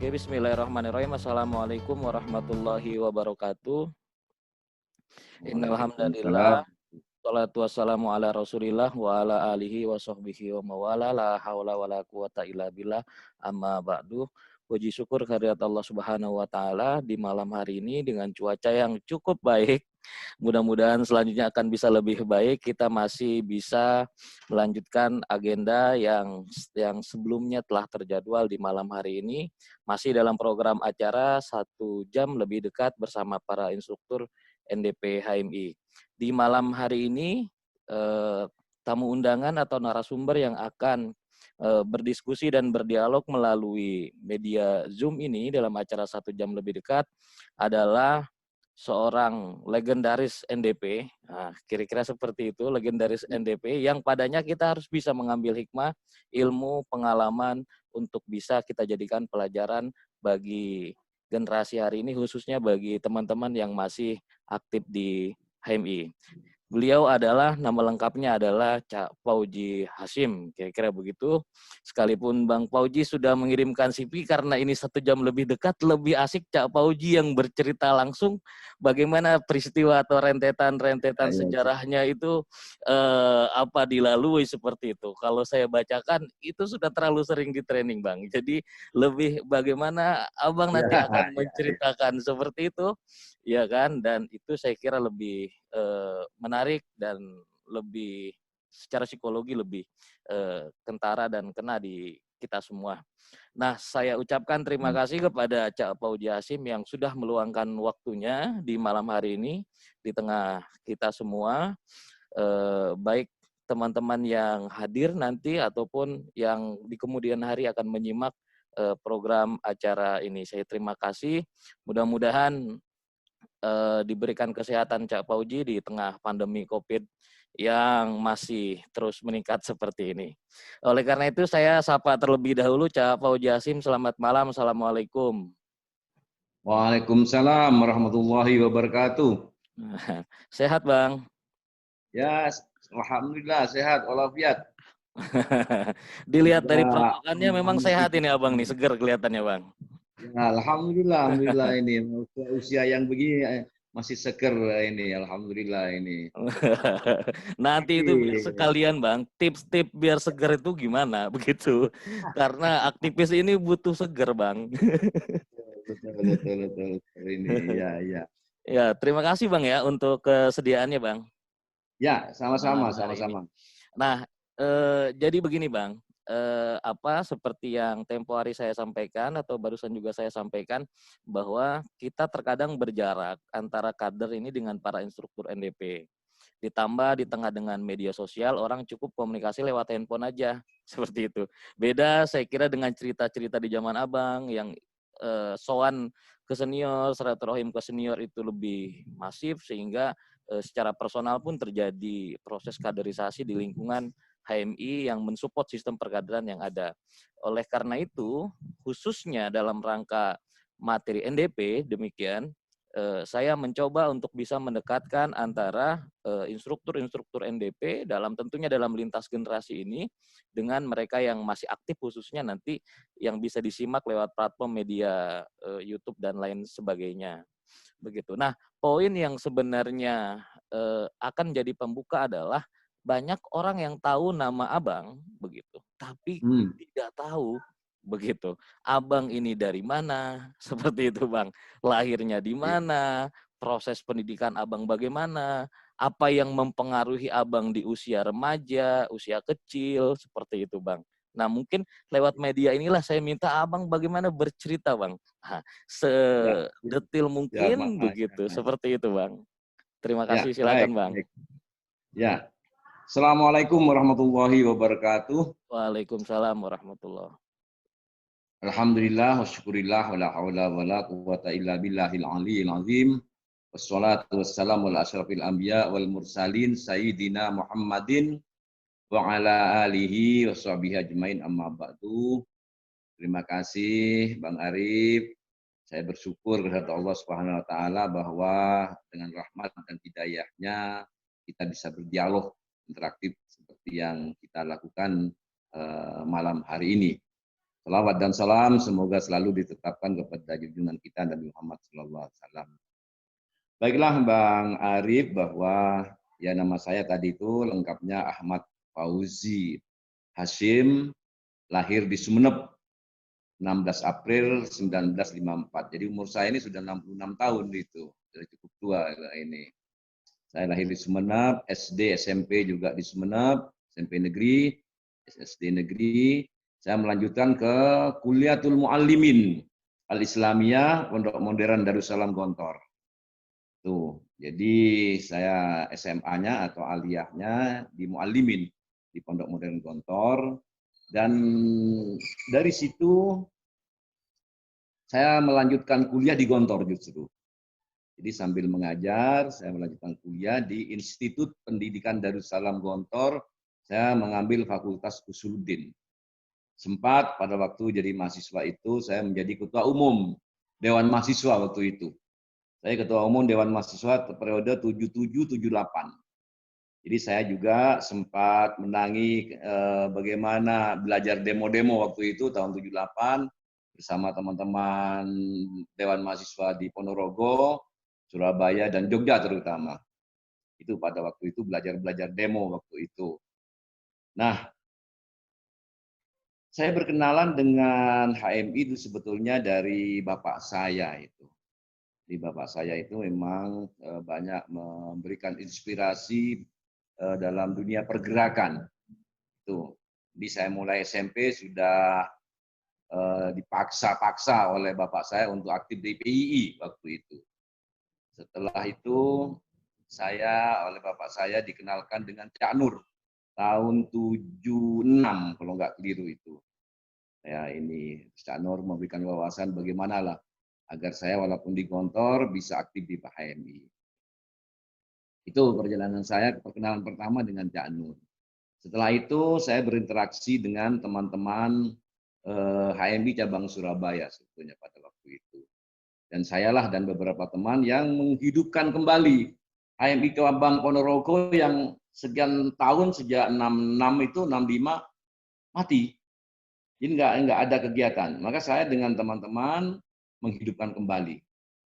Oke, bismillahirrahmanirrahim. Assalamualaikum warahmatullahi wabarakatuh. Innal Waalaikumsalam. hamdalillah, shalatu wassalamu ala Rasulillah wa ala alihi wa sahbihi wa mawala la haula wala quwata illa billah. Amma ba'du. Puji syukur kehadirat Allah Subhanahu wa taala di malam hari ini dengan cuaca yang cukup baik. Mudah-mudahan selanjutnya akan bisa lebih baik. Kita masih bisa melanjutkan agenda yang sebelumnya telah terjadwal di malam hari ini. Masih dalam program acara 1 jam lebih dekat bersama para instruktur NDP HMI. Di malam hari ini tamu undangan atau narasumber yang akan berdiskusi dan berdialog melalui media Zoom ini dalam acara 1 jam lebih dekat adalah seorang legendaris NDP. Nah, kira-kira seperti itu, legendaris NDP yang padanya kita harus bisa mengambil hikmah, ilmu, pengalaman untuk bisa kita jadikan pelajaran bagi generasi hari ini, khususnya bagi teman-teman yang masih aktif di HMI. Beliau adalah, nama lengkapnya adalah Cak Pauji Hasyim, kira-kira begitu. Sekalipun Bang Pauji sudah mengirimkan CV karena ini 1 jam lebih dekat, lebih asik Cak Pauji yang bercerita langsung bagaimana peristiwa atau rentetan-rentetan sejarahnya itu dilalui seperti itu. Kalau saya bacakan itu sudah terlalu sering di training Bang. Jadi lebih bagaimana Abang nanti akan menceritakan seperti itu, ya kan? Dan itu saya kira lebih menarik dan lebih secara psikologi lebih kentara dan kena di kita semua. Nah, saya ucapkan terima kasih kepada Cak Pauji Hasyim yang sudah meluangkan waktunya di malam hari ini di tengah kita semua, baik teman-teman yang hadir nanti ataupun yang di kemudian hari akan menyimak program acara ini. Saya terima kasih. Mudah-mudahan diberikan kesehatan Cak Pauji di tengah pandemi COVID yang masih terus meningkat seperti ini. Oleh karena itu saya sapa terlebih dahulu Cak Pauji Hasyim. Selamat malam. Assalamualaikum. Waalaikumsalam warahmatullahi wabarakatuh. Sehat Bang? Ya, alhamdulillah sehat walafiat. Dilihat dari Ya, perawakannya memang sehat ini Abang nih, seger kelihatannya Bang. ya, alhamdulillah ini usia yang begini masih seger ini, alhamdulillah ini. Nanti itu biar Oke. sekalian Bang, tips-tips biar seger itu gimana begitu. Karena aktivis ini butuh seger Bang. Betul ini, ya, ya. Ya, terima kasih Bang ya untuk kesediaannya Bang Ya, malam sama-sama, hari ini. sama-sama. Nah, jadi begini Bang, seperti yang tempo hari saya sampaikan atau barusan juga saya sampaikan bahwa kita terkadang berjarak antara kader ini dengan para instruktur NDP. Ditambah di tengah dengan media sosial, orang cukup komunikasi lewat handphone aja, seperti itu. Beda saya kira dengan cerita-cerita di zaman Abang yang sowan ke senior, silaturahim ke senior itu lebih masif sehingga secara personal pun terjadi proses kaderisasi di lingkungan HMI yang mensupport sistem perkaderan yang ada. Oleh karena itu, khususnya dalam rangka materi NDP, demikian, saya mencoba untuk bisa mendekatkan antara instruktur-instruktur NDP tentunya dalam lintas generasi ini dengan mereka yang masih aktif khususnya nanti yang bisa disimak lewat platform media YouTube dan lain sebagainya. Begitu. Nah, poin yang sebenarnya akan jadi pembuka adalah banyak orang yang tahu nama Abang begitu, tapi Hmm. tidak tahu begitu. Abang ini dari mana? Seperti itu, Bang. Lahirnya di mana? Proses pendidikan Abang bagaimana? Apa yang mempengaruhi Abang di usia remaja, usia kecil, seperti itu, Bang. Nah, mungkin lewat media inilah saya minta Abang bagaimana bercerita, Bang. Nah, Ya, sedetil ya, mungkin Mas. begitu, seperti itu, Bang. Terima Ya, kasih, baik, silakan, Bang. baik. Ya. Assalamualaikum warahmatullahi wabarakatuh. Waalaikumsalam warahmatullah. Alhamdulillah wa syukurillah wa la hawla wa la quwwata illa billahil aliyil azim. Wassalatu wassalamu ala asyrafil anbiya wal mursalin sayyidina Muhammadin wa ala alihi wa sahbihi ajmain amma ba'du. Terima kasih Bang Arif. Saya bersyukur kepada Allah Subhanahu wa taala bahwa dengan rahmat dan hidayahnya kita bisa berdialog interaktif seperti yang kita lakukan malam hari ini. Salawat dan salam semoga selalu ditetapkan kepada junjungan kita Nabi Muhammad SAW. Baiklah Bang Arif, bahwa ya nama saya tadi itu lengkapnya Ahmad Fauzi Hashim, lahir di Sumeneb 16 April 1954. Jadi umur saya ini sudah 66 tahun itu, sudah cukup tua ini. Saya lahir di Sumeneb, SD, SMP juga di Sumeneb, SMP negeri, SD negeri. Saya melanjutkan ke Kuliatul Muallimin Al-Islamiyah Pondok Modern Darussalam Gontor. Tuh, jadi saya SMA-nya atau aliyahnya di Muallimin di Pondok Modern Gontor, dan dari situ saya melanjutkan kuliah di Gontor justru. Jadi sambil mengajar, saya melanjutkan kuliah di Institut Pendidikan Darussalam Gontor. Saya mengambil Fakultas Usuluddin. Sempat pada waktu jadi mahasiswa itu, saya menjadi ketua umum Dewan Mahasiswa waktu itu. Saya ketua umum Dewan Mahasiswa periode 77-78. Jadi saya juga sempat menangi bagaimana belajar demo-demo waktu itu tahun 78 bersama teman-teman Dewan Mahasiswa di Ponorogo, Surabaya, dan Jogja terutama. Itu pada waktu itu belajar-belajar demo waktu itu. Nah, saya berkenalan dengan HMI itu sebetulnya dari bapak saya itu. Di bapak saya itu memang banyak memberikan inspirasi dalam dunia pergerakan. Itu. Jadi saya mulai SMP sudah dipaksa-paksa oleh bapak saya untuk aktif di PII waktu itu. Setelah itu saya oleh bapak saya dikenalkan dengan Cak Nur tahun 76 kalau nggak keliru itu. Ya ini Cak Nur memberikan wawasan bagaimana lah agar saya walaupun di Gontor bisa aktif di HMI. Itu perjalanan saya, perkenalan pertama dengan Cak Nur. Setelah itu saya berinteraksi dengan teman-teman HMI cabang Surabaya sebetulnya pada waktu itu. Dan sayalah dan beberapa teman yang menghidupkan kembali HMI cabang Ponorogo yang sekian tahun sejak 66 itu 65 mati. Jadi nggak ada kegiatan. Maka saya dengan teman-teman menghidupkan kembali.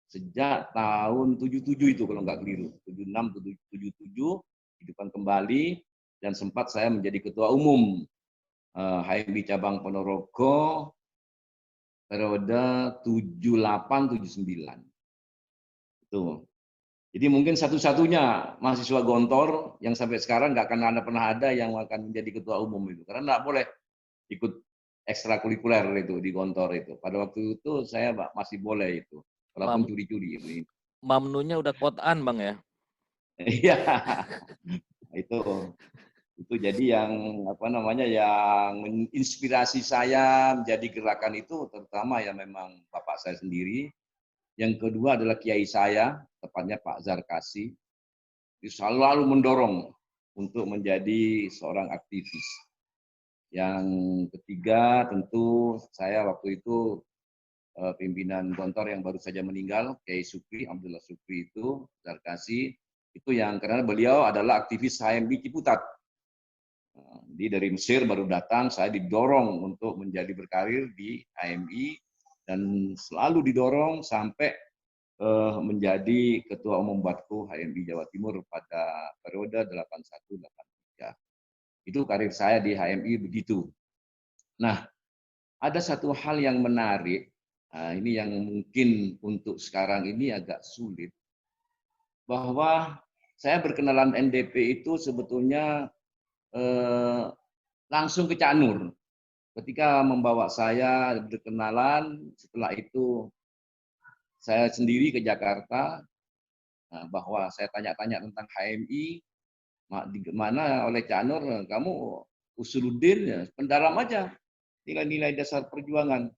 Sejak tahun 77 itu kalau nggak keliru. 76, 77, hidupkan kembali. Dan sempat saya menjadi ketua umum HMI cabang Ponorogo periode 78-79. Itu. Jadi mungkin satu-satunya mahasiswa Gontor yang sampai sekarang nggak akan pernah ada yang akan menjadi ketua umum itu. Karena nggak boleh ikut ekstrakurikuler itu di Gontor itu. Pada waktu itu saya masih boleh itu. Walaupun curi-curi. Mamnunya udah kotaan Bang ya? Iya, itu jadi yang apa namanya yang menginspirasi saya menjadi gerakan itu terutama ya memang bapak saya sendiri. Yang kedua adalah kiai saya, tepatnya Pak Zarkasi, selalu mendorong untuk menjadi seorang aktivis. Yang ketiga tentu saya waktu itu pimpinan Gontor yang baru saja meninggal, Kiai Supri, Abdullah Supri itu, Zarkasi, itu yang karena beliau adalah aktivis HMI Ciputat. Jadi dari Mesir baru datang, saya didorong untuk menjadi berkarir di HMI dan selalu didorong sampai menjadi Ketua Umum Batku HMI Jawa Timur pada periode 81-83. Itu karir saya di HMI begitu. Nah, ada satu hal yang menarik, ini yang mungkin untuk sekarang ini agak sulit, bahwa saya berkenalan NDP itu sebetulnya langsung ke Cak Nur. Ketika membawa saya berkenalan, setelah itu saya sendiri ke Jakarta, bahwa saya tanya-tanya tentang HMI, di mana oleh Cak Nur, kamu Usuluddin, ya, pendalam aja nilai-nilai dasar perjuangan.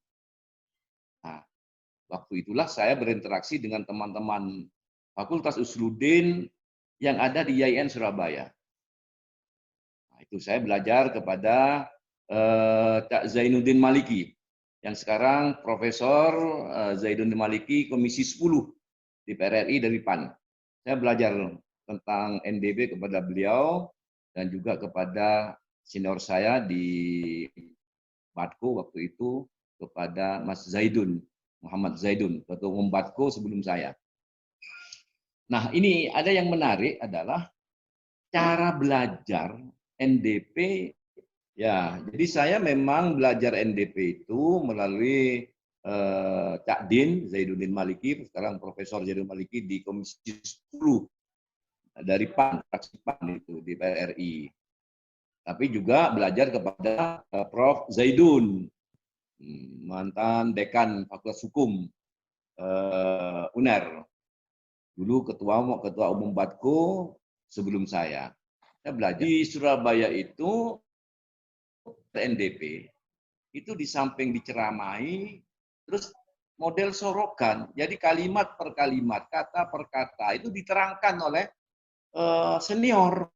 Nah, waktu itulah saya berinteraksi dengan teman-teman Fakultas Usuluddin yang ada di IAIN Surabaya. Nah, itu saya belajar kepada Cak Zainuddin Maliki, yang sekarang Profesor Zainuddin Maliki Komisi 10 di PRRI dari PAN. Saya belajar tentang NDP kepada beliau dan juga kepada senior saya di Batku waktu itu, kepada Mas Zaidun, Muhammad Zaidun, Ketua Umum Batko sebelum saya. Nah, ini ada yang menarik adalah cara belajar NDP. Ya, jadi saya memang belajar NDP itu melalui Cak Din, Zaiduddin Maliki, sekarang Profesor Zaiduddin Maliki di Komisi 10 dari PAN, fraksi PAN itu di PRRI. Tapi juga belajar kepada Prof. Zaidun, mantan dekan Fakultas Hukum UNER. Dulu ketua umum Batko sebelum saya. Saya belajar di Surabaya itu NDP itu di samping diceramai, terus model sorogan. Jadi kalimat per kalimat, kata per kata itu diterangkan oleh senior.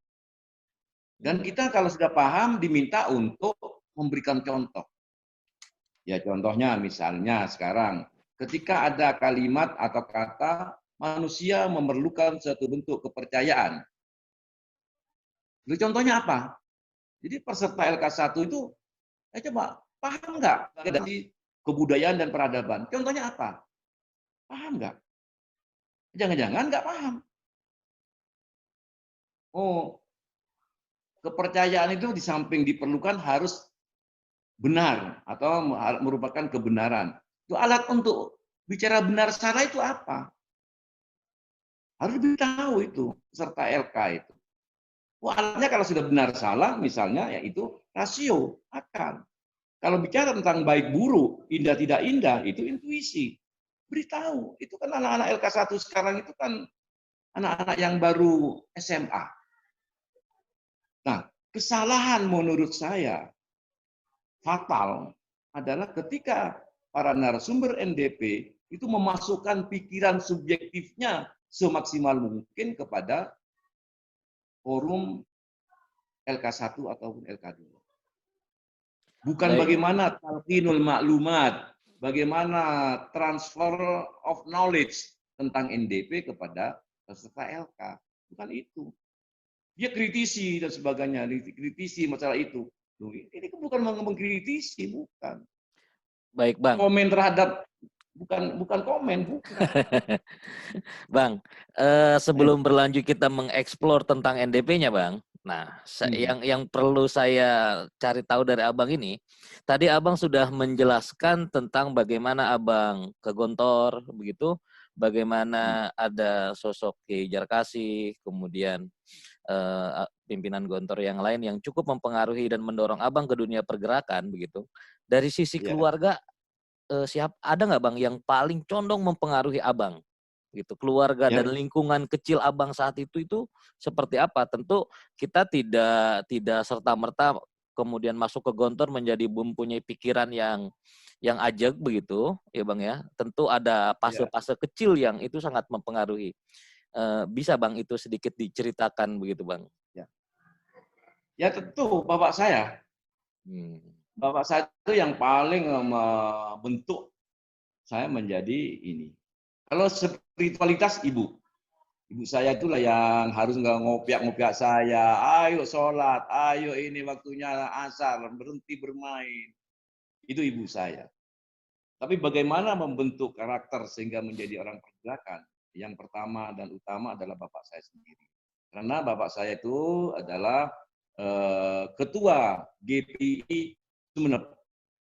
Dan kita kalau sudah paham diminta untuk memberikan contoh. Ya contohnya misalnya sekarang, ketika ada kalimat atau kata manusia memerlukan suatu bentuk kepercayaan. Lalu contohnya apa? Jadi peserta LK1 itu, coba paham nggak dari kebudayaan dan peradaban? Contohnya apa? Paham nggak? Jangan-jangan nggak paham. Oh, kepercayaan itu di samping diperlukan harus benar atau merupakan kebenaran. Itu alat untuk bicara benar salah itu apa? Harus tahu itu peserta LK itu. Alatnya kalau sudah benar salah, misalnya yaitu rasio, akal. Kalau bicara tentang baik buruk, indah tidak indah, itu intuisi. Beritahu, itu kan anak-anak LK1 sekarang itu kan anak-anak yang baru SMA. Nah, kesalahan menurut saya fatal adalah ketika para narasumber NDP itu memasukkan pikiran subjektifnya semaksimal mungkin kepada forum LK1 ataupun LK2. Bukan bagaimana talqinul maklumat, bagaimana transfer of knowledge tentang NDP kepada peserta LK. Bukan itu. Dia kritisi dan sebagainya, kritisi masalah itu. Ini bukan mengkritisi, bukan. Baik, Bang. Komen terhadap bukan komen, bukan. Bang, sebelum berlanjut kita mengeksplor tentang NDP-nya, Bang. Nah, yang perlu saya cari tahu dari Abang ini, tadi Abang sudah menjelaskan tentang bagaimana Abang ke Gontor, begitu, bagaimana ada sosok Ki Jarkasih, kemudian pimpinan Gontor yang lain yang cukup mempengaruhi dan mendorong Abang ke dunia pergerakan, begitu. Dari sisi keluarga, ada nggak Bang yang paling condong mempengaruhi Abang? Gitu, keluarga dan lingkungan kecil Abang saat itu seperti apa? Tentu kita tidak serta-merta kemudian masuk ke Gontor menjadi mempunyai pikiran yang ajeg begitu, ya Bang ya. Tentu ada fase-fase kecil yang itu sangat mempengaruhi. Bisa Bang itu sedikit diceritakan begitu Bang? Ya tentu bapak saya. Bapak saya itu yang paling membentuk saya menjadi ini. Kalau spiritualitas ibu saya itulah yang harus nggak ngopiak saya. Ayo sholat, ayo ini waktunya asar, berhenti bermain. Itu ibu saya. Tapi bagaimana membentuk karakter sehingga menjadi orang pergerakan? Yang pertama dan utama adalah bapak saya sendiri. Karena bapak saya itu adalah ketua GPI Sumeneb,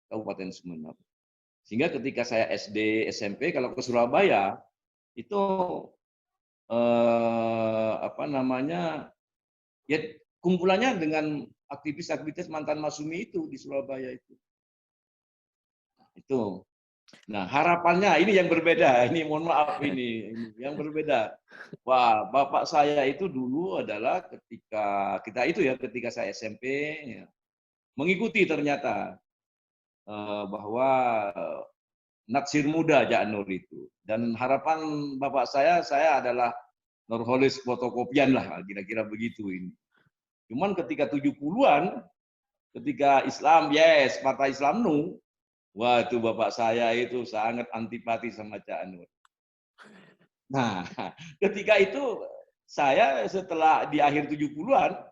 Kabupaten Sumeneb. Sehingga ketika saya SD, SMP, kalau ke Surabaya, itu ya kumpulannya dengan aktivis-aktivis mantan Masumi itu di Surabaya itu. Itu. Nah, harapannya ini yang berbeda. Ini mohon maaf ini yang berbeda. Wah, bapak saya itu dulu adalah ketika saya SMP ya, mengikuti ternyata bahwa naksir muda Cak Nur itu. Dan harapan bapak saya adalah Nurholis fotokopian lah, kira-kira begitu ini. Cuman ketika 70-an, ketika Islam, Partai Islam Nu, wah itu bapak saya itu sangat antipati sama Cak Nur. Nah, ketika itu saya setelah di akhir 70-an,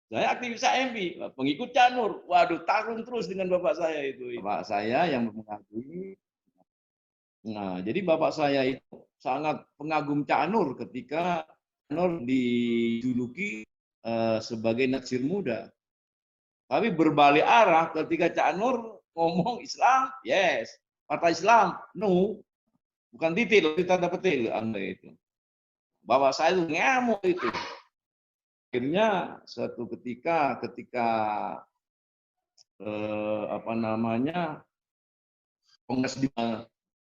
Saya aktivis HMI, pengikut Cak Nur. Waduh, tarung terus dengan bapak saya itu. Bapak saya yang mengakui. Nah, jadi bapak saya itu sangat pengagum Cak Nur ketika Cak Nur dijuluki sebagai natsir muda. Tapi berbalik arah ketika Cak Nur ngomong Islam, yes. Partai Islam, no. Bukan titil, tanda petil. Itu. Bapak saya itu ngamuk itu. Akhirnya suatu ketika apa namanya Kongres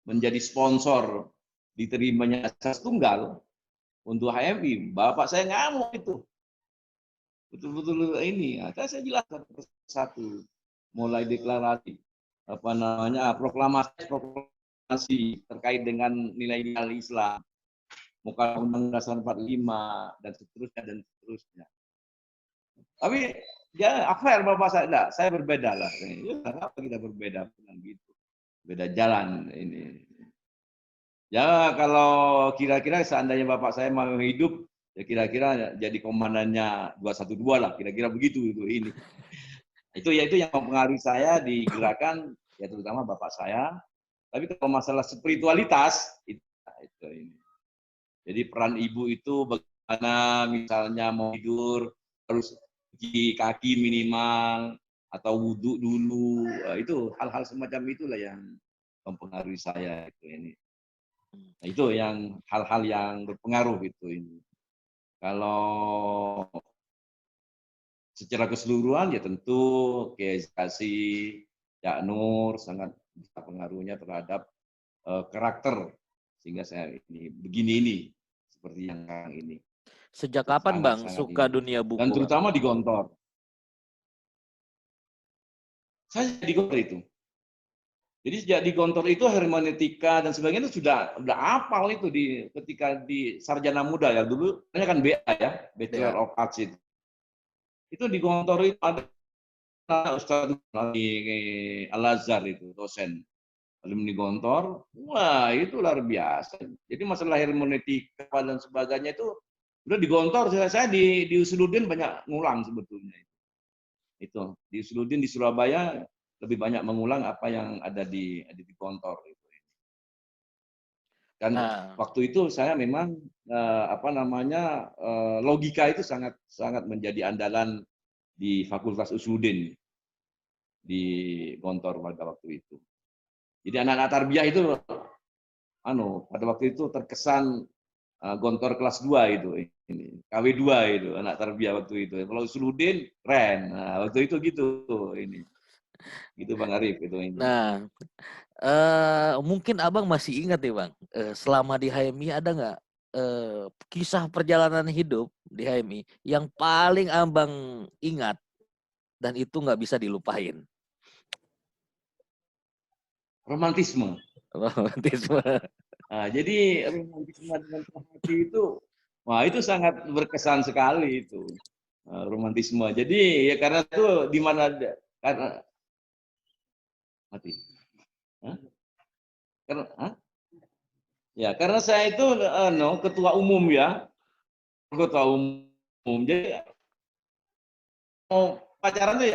menjadi sponsor diterimanya asas tunggal untuk HMI, bapak saya ngamuk itu. Betul-betul ini. Akhirnya saya jelaskan satu, mulai deklarasi apa namanya proklamasi terkait dengan nilai-nilai Islam, muka Undang-Undang Dasar 45 dan seterusnya. Tapi ya fair bapak saya, enggak, saya berbeda lah. Ya, kenapa kita berbeda dengan gitu? Beda jalan ini. Ya kalau kira-kira seandainya bapak saya mau hidup, ya kira-kira jadi komandannya 212 lah, kira-kira begitu itu ini. Itu yang mempengaruhi saya di gerakan, ya terutama bapak saya. Tapi kalau masalah spiritualitas itu ini. Jadi peran ibu itu bagaimana misalnya mau tidur harus cuci kaki minimal atau wudhu dulu, itu hal-hal semacam itulah yang mempengaruhi saya itu ini. Nah, itu yang hal-hal yang berpengaruh itu ini. Kalau secara keseluruhan ya tentu Kiai Cak Nur sangat bisa pengaruhnya terhadap karakter sehingga saya ini begini ini seperti yang sekarang ini. Sejak kapan Bang Sangat suka ini. dunia Dan buku Bang? terutama di Gontor. Saya di Gontor itu. Jadi sejak di Gontor itu hermeneutika dan sebagainya itu sudah apal itu ketika di sarjana muda ya dulu, kan BA ya, Bachelor of Arts itu. Itu di Gontor itu ada Ustaz Al-Azhar itu dosen alumni Gontor. Wah, itu luar biasa. Jadi masalah hermeneutika dan sebagainya itu udah di Gontor, saya di Usuluddin banyak ngulang sebetulnya. Itu di Usuluddin di Surabaya lebih banyak mengulang apa yang ada di Gontor itu. Dan waktu itu saya memang apa namanya logika itu sangat menjadi andalan di Fakultas Usuluddin di Gontor pada waktu itu. Jadi anak-anak tarbiyah itu pada waktu itu terkesan Gontor kelas 2 itu ini KW2 itu anak tarbiyah waktu itu. Kalau Usuluddin keren. Nah, waktu itu gitu ini. Gitu Bang Arif itu ini. Nah, mungkin Abang masih ingat ya Bang, selama di HMI ada nggak kisah perjalanan hidup di HMI yang paling Abang ingat dan itu nggak bisa dilupain? Romantisme. Romantisme. Nah, jadi romantisme dengan hati itu, wah itu sangat berkesan sekali itu romantisme. Jadi ya karena itu di mana karena mati. Hah? Karena saya itu ketua umum ya, ketua umum. Jadi mau pacaran tuh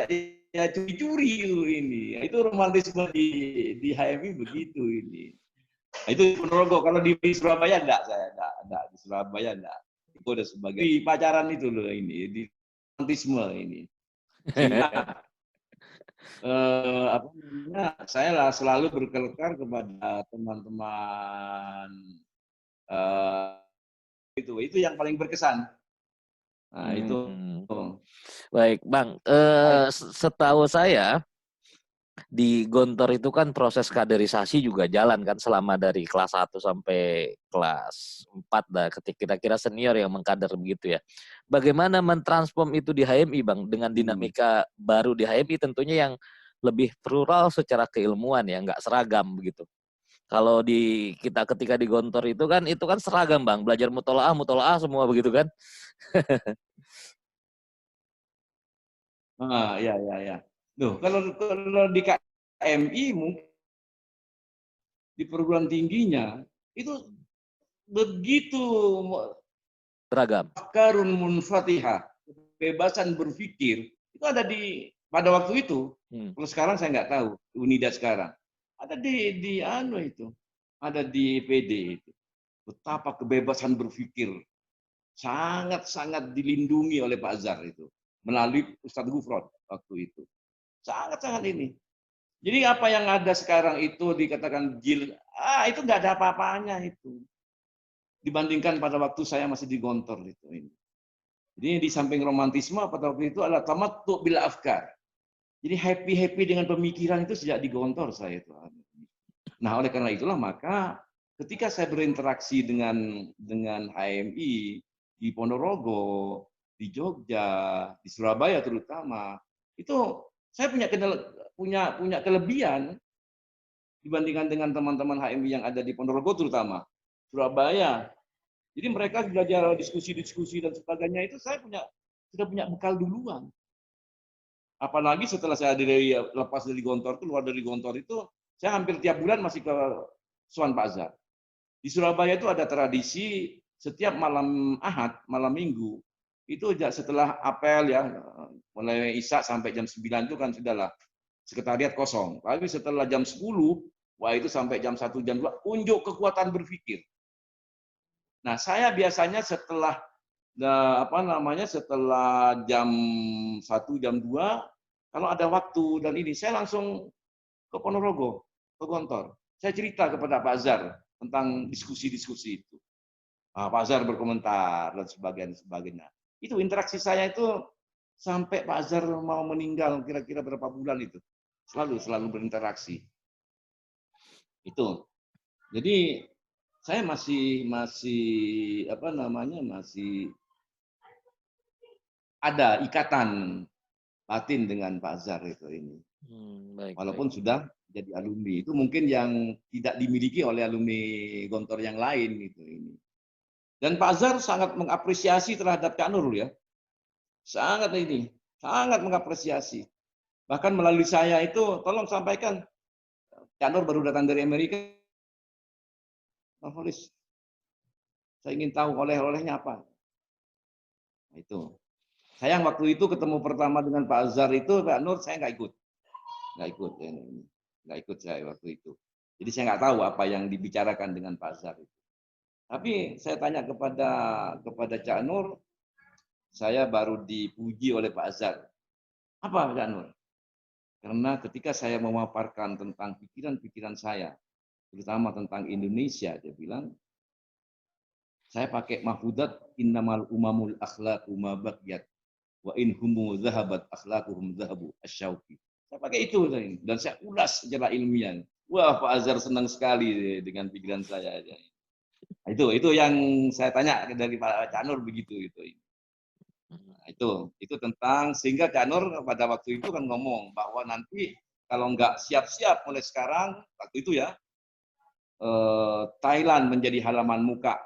ya curi-curi itu ini. Itu romantisme di HMI begitu ini. Nah, itu Ponorogo. Kalau di Surabaya enggak, saya enggak di Surabaya enggak. Itu udah sebagai di pacaran itu loh ini, di romantisme ini. Sehingga apa namanya? Saya lah selalu berkelakar kepada teman-teman itu yang paling berkesan. Nah, itu. Baik, Bang. Setahu saya di Gontor itu kan proses kaderisasi juga jalan kan selama dari kelas 1 sampai kelas 4 dah, kira-kira senior yang mengkader begitu ya. Bagaimana mentransform itu di HMI, Bang, dengan dinamika baru di HMI tentunya yang lebih plural secara keilmuan ya, nggak seragam begitu. Kalau di kita ketika di Gontor itu kan seragam Bang, belajar mutolaah semua begitu kan. Ya. Loh, kalau di KMI mungkin di perguruan tingginya itu begitu seragam. Karun munfatihah. kebebasan berpikir itu ada pada waktu itu. Kalau sekarang saya nggak tahu, Unida sekarang. Ada di anu itu, ada di PD itu. Betapa kebebasan berpikir sangat-sangat dilindungi oleh Pak Azhar itu melalui Ustadz Gufron waktu itu. Sangat-sangat ini. Jadi apa yang ada sekarang itu dikatakan jil, itu nggak ada apa-apanya itu. Dibandingkan pada waktu saya masih di Gontor itu ini. Jadi di samping romantisme pada waktu itu adalah tamattu bil afkar. Jadi happy dengan pemikiran itu sejak di Gontor saya itu. Nah, oleh karena itulah maka ketika saya berinteraksi dengan HMI di Ponorogo, di Jogja, di Surabaya terutama, itu saya punya kelebihan dibandingkan dengan teman-teman HMI yang ada di Ponorogo terutama Surabaya. Jadi mereka belajar diskusi-diskusi dan sebagainya itu saya sudah punya bekal duluan. Apalagi setelah saya lepas dari Gontor, keluar dari Gontor itu, saya hampir tiap bulan masih ke Suan Pak Azhar. Di Surabaya itu ada tradisi setiap malam Ahad, malam Minggu, itu setelah apel ya, mulai Isya sampai jam 9 itu kan sudahlah sekretariat kosong. Tapi setelah jam 10, wah itu sampai jam 1, jam 2, unjuk kekuatan berpikir. Nah, saya biasanya setelah setelah jam 1, jam 2, kalau ada waktu dan ini, saya langsung ke Ponorogo, ke Gontor. Saya cerita kepada Pak Azhar tentang diskusi-diskusi itu. Pak Azhar berkomentar dan sebagainya. Itu interaksi saya itu sampai Pak Azhar mau meninggal kira-kira berapa bulan itu. Selalu berinteraksi. Itu. Jadi saya masih ada ikatan batin dengan Pak Azhar itu ini. Walaupun sudah jadi alumni. Itu mungkin yang tidak dimiliki oleh alumni Gontor yang lain gitu ini. Dan Pak Azhar sangat mengapresiasi terhadap Cak Nur ya. Sangat mengapresiasi. Bahkan melalui saya itu tolong sampaikan Cak Nur baru datang dari Amerika. Polis. Saya ingin tahu oleh-olehnya apa. Itu. Sayang waktu itu ketemu pertama dengan Pak Azhar itu, Pak Nur saya nggak ikut. Nggak ikut saya waktu itu. Jadi saya nggak tahu apa yang dibicarakan dengan Pak Azhar itu. Tapi saya tanya kepada Cak Nur, saya baru dipuji oleh Pak Azhar. Apa Cak Nur? Karena ketika saya memaparkan tentang pikiran-pikiran saya, terutama tentang Indonesia, dia bilang, saya pakai mahfudat innamal umamul akhlaqu ma baqiyat wa in humu zahabat akhlaquhum zahabu asyauqi. Saya pakai itu dan saya ulas secara ilmiah. Wah, Pak Azhar senang sekali dengan pikiran saya. Itu yang saya tanya dari Pak Cak Nur begitu itu. Itu tentang sehingga Cak Nur pada waktu itu kan ngomong bahwa nanti kalau nggak siap-siap mulai sekarang waktu itu ya Thailand menjadi halaman muka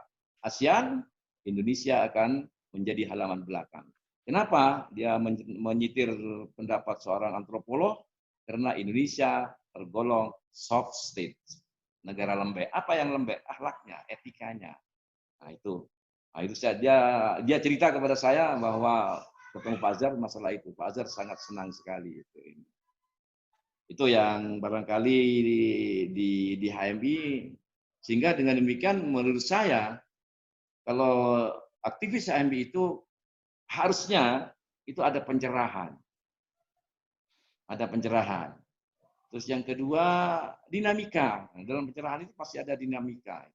ASEAN, Indonesia akan menjadi halaman belakang. Kenapa? Dia menyitir pendapat seorang antropolog karena Indonesia tergolong soft state, negara lembek. Apa yang lembek? Akhlaknya, etikanya. Nah itu dia cerita kepada saya bahwa ketemu Pak Azhar masalah itu. Pak Azhar sangat senang sekali itu. Itu yang barangkali di HMI, sehingga dengan demikian menurut saya kalau aktivis HMI itu harusnya itu ada pencerahan. Ada pencerahan. Terus yang kedua, dinamika. Nah, dalam pencerahan itu pasti ada dinamika.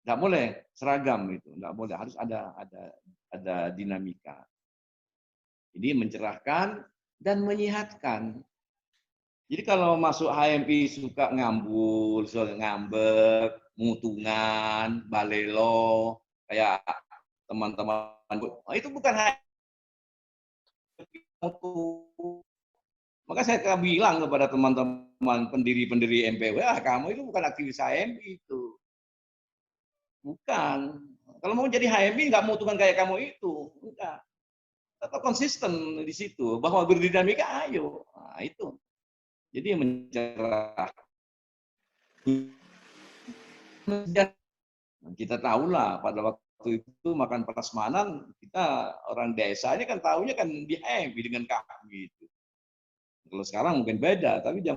Nggak boleh seragam itu, nggak boleh, harus ada dinamika. Ini mencerahkan dan menyehatkan. Jadi kalau masuk HMI suka ngambul, ngambek, mutungan, balelo, kayak teman-teman, itu bukan HMI. Maka saya bilang kepada teman-teman pendiri-pendiri MPW, kamu itu bukan aktivis HMI itu. Bukan. Kalau mau jadi HMI nggak mutungan kayak kamu itu. Enggak. Tetap konsisten di situ. Bahwa berdinamika, ayo. Nah, itu. Jadi mencerah. Kita tahulah pada waktu waktu itu makan prasmanan, kita orang desa ini kan tahunya kan dia happy dengan kami itu. Kalau sekarang mungkin beda, tapi jam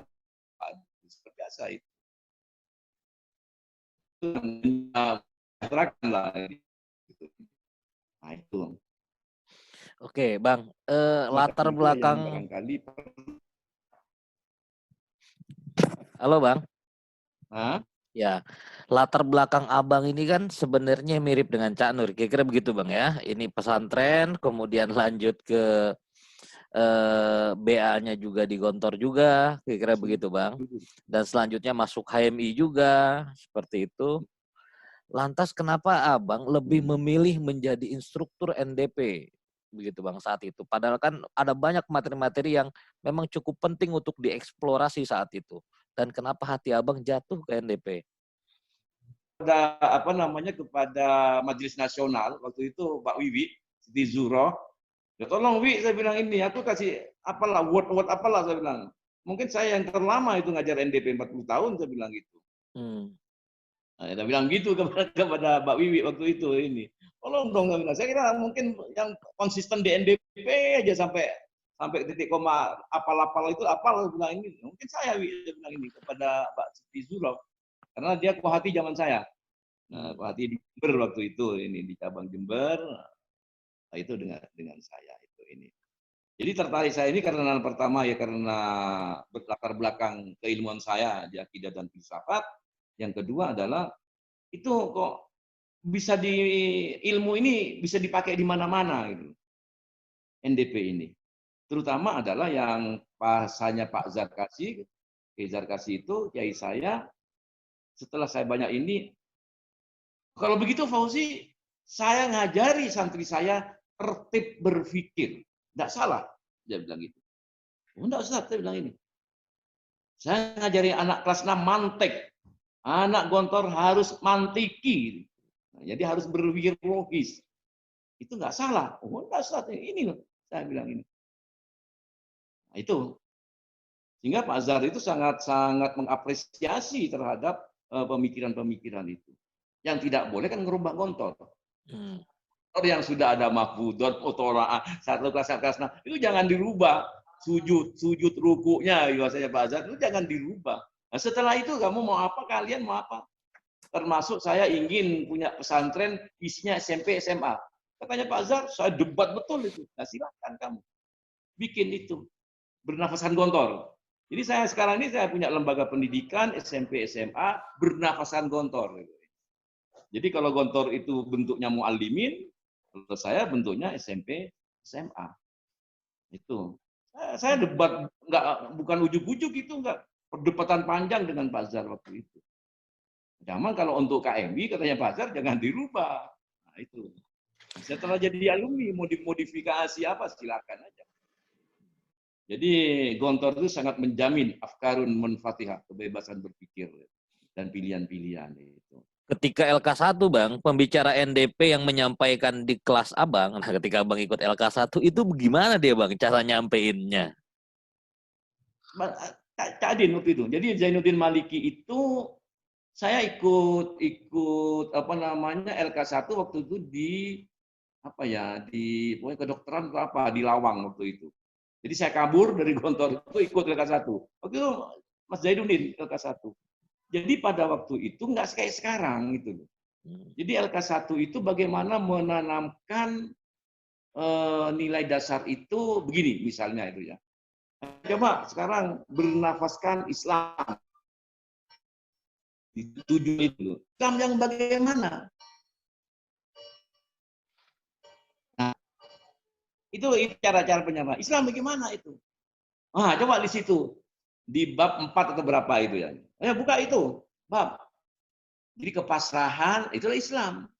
seperti biasa itu. Itu lah. Gitu. Nah itu. Oke, Bang. Latar Itu yang belakang. barangkali. Halo, Bang. Hah? Ya, latar belakang Abang ini kan sebenarnya mirip dengan Cak Nur. Kira-kira begitu, Bang ya. Ini pesantren, kemudian lanjut ke BA-nya juga di Gontor juga, kira-kira begitu, Bang. Dan selanjutnya masuk HMI juga, seperti itu. Lantas kenapa Abang lebih memilih menjadi instruktur NDP? Begitu Bang saat itu. Padahal kan ada banyak materi-materi yang memang cukup penting untuk dieksplorasi saat itu. Dan kenapa hati Abang jatuh ke NDP? Kepada Majelis Nasional waktu itu Pak Wiwi Siti Zuro, ya tolong Wi, saya bilang ini, aku kasih apalah word apalah, saya bilang. Mungkin saya yang terlama itu ngajar NDP 40 tahun, saya bilang gitu. Nah, saya bilang gitu kepada Mbak Wiwi waktu itu ini. Tolong dong, saya kira mungkin yang konsisten di NDP aja sampai titik koma apal-apal itu apal, bilang ini. Mungkin saya bilang ini kepada Mbak Siti Zuro, karena dia kuhati zaman saya. Nah, kuhati di Jember waktu itu, ini di cabang Jember. Nah, itu dengan saya itu ini. Jadi tertarik saya ini karena pertama ya karena berlatar belakang keilmuan saya di akidah dan filsafat. Yang kedua adalah itu kok bisa ilmu ini bisa dipakai di mana-mana gitu. NDP ini. Terutama adalah yang bahasanya Pak Zarkasi, Kiai Zarkasi itu kiai saya, setelah saya banyak ini, kalau begitu Fauzi, saya ngajari santri saya tertib berpikir. Tidak salah, dia bilang gitu. Tidak usah, saya bilang ini. Saya ngajari anak kelas 6 mantek. Anak Gontor harus mantiki. Nah, jadi harus berpikir logis. Itu nggak salah. Oh, nggak salah. Ini loh, saya bilang ini. Nah, itu. Sehingga Pak Azhar itu sangat mengapresiasi terhadap pemikiran-pemikiran itu. Yang tidak boleh kan ngerubah Gontor. Yang sudah ada mahfudot, otoraah, satu kelas 6, itu jangan dirubah. Sujud rukuknya, bahasanya Pak Azhar, itu jangan dirubah. Nah, setelah itu kamu mau apa, kalian mau apa? Termasuk saya ingin punya pesantren isinya SMP, SMA. Katanya Pak Azhar, saya debat betul itu. Nah, silakan kamu bikin itu. Bernafasan Gontor. Jadi saya sekarang ini saya punya lembaga pendidikan SMP, SMA, bernafasan Gontor. Jadi kalau Gontor itu bentuknya muallimin, kalau saya bentuknya SMP, SMA. Itu. Saya debat bukan ujuk-ujuk itu enggak. Perdebatan panjang dengan Pak Azhar waktu itu. Zaman kalau untuk KMI katanya Pak Azhar jangan dirubah. Nah, itu. Setelah jadi alumni mau dimodifikasi apa silakan aja. Jadi Gontor itu sangat menjamin afkarun munfatihah, kebebasan berpikir dan pilihan-pilihan itu. Ketika LK1 Bang, pembicara NDP yang menyampaikan di kelas Abang, nah ketika Abang ikut LK1 itu bagaimana dia Bang cara nyampeinnya? Cak Adin waktu itu. Jadi Zainuddin Maliki itu saya ikut LK1 waktu itu di pokoknya kedokteran atau apa di Lawang waktu itu. Jadi saya kabur dari Gontor itu ikut LK1. Waktu itu Mas Zainuddin LK1. Jadi pada waktu itu nggak kayak sekarang gitu loh. Jadi LK1 itu bagaimana menanamkan nilai dasar itu begini misalnya itu ya. Coba sekarang bernafaskan Islam. Dituju itu. Islam yang bagaimana? Nah, itu cara-cara penyampaian. Islam bagaimana itu? Ah, coba di situ. Di bab 4 atau berapa itu ya. Buka itu. Bab. Jadi kepasrahan itulah Islam.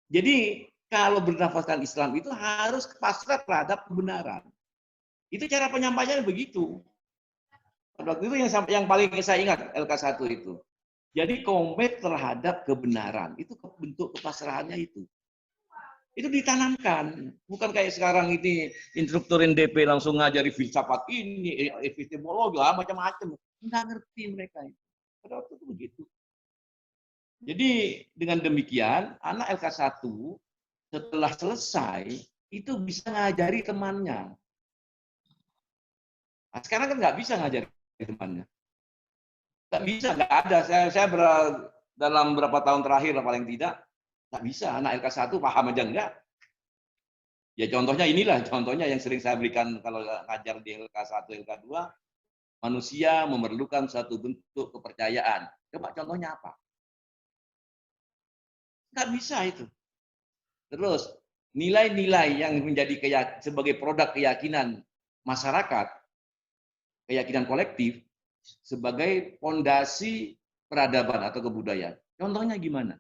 Jadi kalau bernafaskan Islam itu harus pasrah terhadap kebenaran. Itu cara penyampaiannya begitu. Waktu itu yang paling saya ingat LK1 itu. Jadi komit terhadap kebenaran. Itu bentuk kepasrahannya itu. Itu ditanamkan. Bukan kayak sekarang ini instruktur NDP langsung ngajari filsafat ini, epistemologi, macam-macam. Nggak ngerti mereka. Pada waktu itu begitu. Jadi dengan demikian, anak LK1 setelah selesai, itu bisa ngajari temannya. Nah, sekarang kan nggak bisa ngajari temannya. Nggak bisa, nggak ada. Dalam berapa tahun terakhir paling tidak, nggak bisa. Anak LK1 paham aja enggak. Ya contohnya inilah, contohnya yang sering saya berikan kalau ngajar di LK1, LK2, manusia memerlukan satu bentuk kepercayaan. Coba contohnya apa? Nggak bisa itu. Terus, nilai-nilai yang menjadi sebagai produk keyakinan masyarakat, keyakinan kolektif, sebagai fondasi peradaban atau kebudayaan. Contohnya gimana?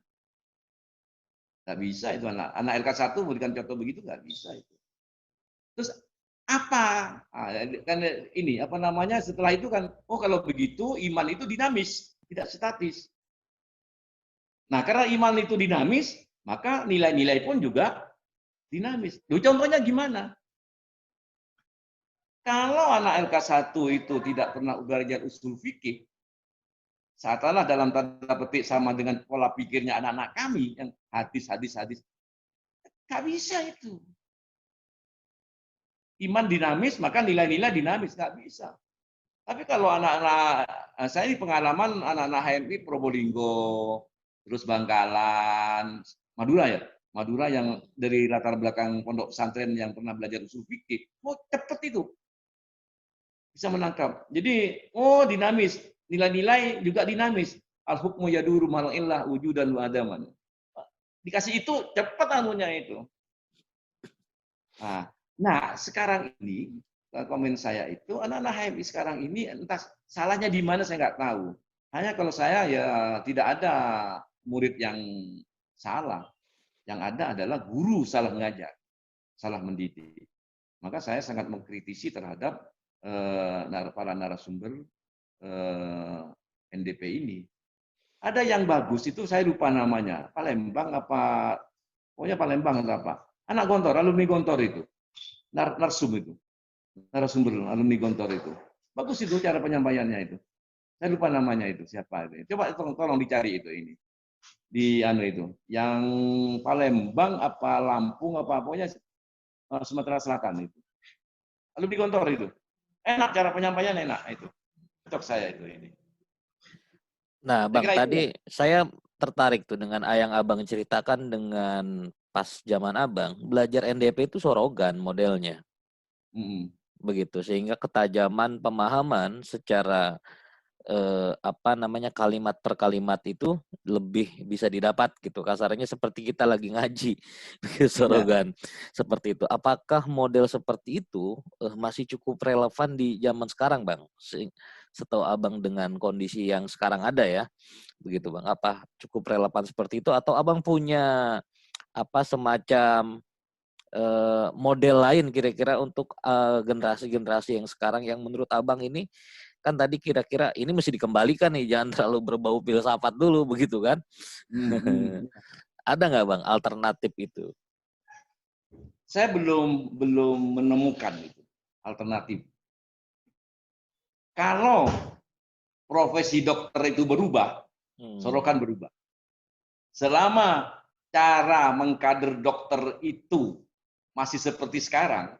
Nggak bisa itu anak. Anak LK1 memberikan contoh begitu, nggak bisa itu. Terus apa? Kan ini apa namanya? Setelah itu kan, oh kalau begitu iman itu dinamis, tidak statis. Nah, karena iman itu dinamis, maka nilai-nilai pun juga dinamis. Contohnya gimana? Kalau anak LK1 itu tidak pernah belajar usul fikih, seolah dalam tanda petik sama dengan pola pikirnya anak-anak kami yang hadis. Nggak bisa itu. Iman dinamis, maka nilai-nilai dinamis. Nggak bisa. Tapi kalau anak-anak, saya ini pengalaman anak-anak HMI Probolinggo, terus Bangkalan, Madura ya, Madura yang dari latar belakang pondok pesantren yang pernah belajar usul fikih, oh cepet itu bisa menangkap. Jadi, oh dinamis, nilai-nilai juga dinamis. Al hukmu yaduru mal illah wujudan wa adaman. Dikasih itu cepat anunya itu. Nah, sekarang ini komen saya itu anak-anak HMI sekarang ini entah salahnya di mana saya nggak tahu. Hanya kalau saya ya tidak ada murid yang salah. Yang ada adalah guru salah mengajar, salah mendidik. Maka saya sangat mengkritisi terhadap para narasumber NDP ini. Ada yang bagus itu saya lupa namanya, Palembang apa, pokoknya Palembang atau apa. Anak Gontor, alumni Gontor itu, narsum itu, narasumber alumni Gontor itu. Bagus itu cara penyampaiannya itu. Saya lupa namanya itu siapa itu. Coba tolong dicari itu ini di anu itu, yang Palembang apa Lampung apa pokoknya Sumatera Selatan itu. Alumni Gontor itu. Enak cara penyampaian enak itu. Cocok saya itu ini. Nah, Saya Bang, kira itu ya. tadi saya tertarik tuh dengan yang Abang ceritakan dengan pas zaman Abang, belajar NDP itu sorogan modelnya. Begitu, sehingga ketajaman pemahaman secara kalimat per kalimat itu lebih bisa didapat gitu. Kasarnya seperti kita lagi ngaji Ya. sorogan seperti itu. Apakah model seperti itu masih cukup relevan di zaman sekarang, Bang? Setahu Abang dengan kondisi yang sekarang ada ya, begitu Bang. Apa cukup relevan seperti itu atau Abang punya apa semacam model lain kira-kira untuk generasi-generasi yang sekarang yang menurut Abang ini kan tadi kira-kira ini mesti dikembalikan nih, jangan terlalu berbau filsafat dulu begitu kan? Ada nggak Bang alternatif itu? Saya belum menemukan itu alternatif. Kalau profesi dokter itu berubah, sorokan berubah. Selama cara mengkader dokter itu masih seperti sekarang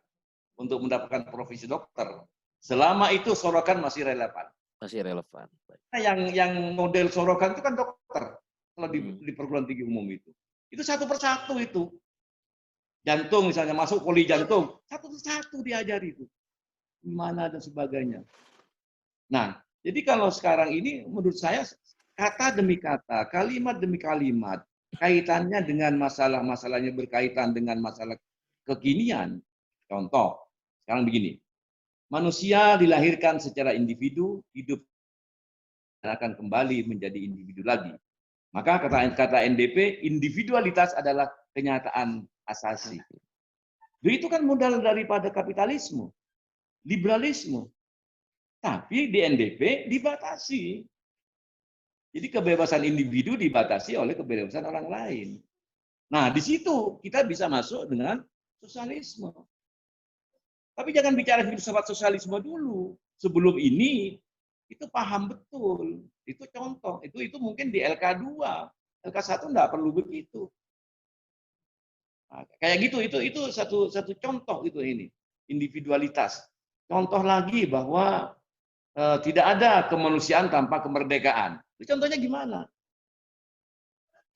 untuk mendapatkan profesi dokter, selama itu sorokan masih relevan. Masih relevan. Nah, yang model sorokan itu kan dokter kalau di perguruan tinggi umum itu satu persatu itu. Jantung misalnya masuk poli jantung, satu persatu diajari itu gimana dan sebagainya. Nah, jadi kalau sekarang ini menurut saya kata demi kata, kalimat demi kalimat, kaitannya dengan masalah-masalahnya berkaitan dengan masalah kekinian. Contoh, sekarang begini, manusia dilahirkan secara individu, hidup dan akan kembali menjadi individu lagi. Maka kata NDP, individualitas adalah kenyataan asasi. Itu kan modal daripada kapitalisme, liberalisme. Tapi di NDP dibatasi. Jadi kebebasan individu dibatasi oleh kebebasan orang lain. Nah, di situ kita bisa masuk dengan sosialisme. Tapi jangan bicara filsafat sosialisme dulu. Sebelum ini itu paham betul. Itu contoh. Itu mungkin di LK2. LK1 enggak perlu begitu. Nah, kayak gitu, itu satu contoh itu ini, individualitas. Contoh lagi bahwa tidak ada kemanusiaan tanpa kemerdekaan. Itu contohnya gimana?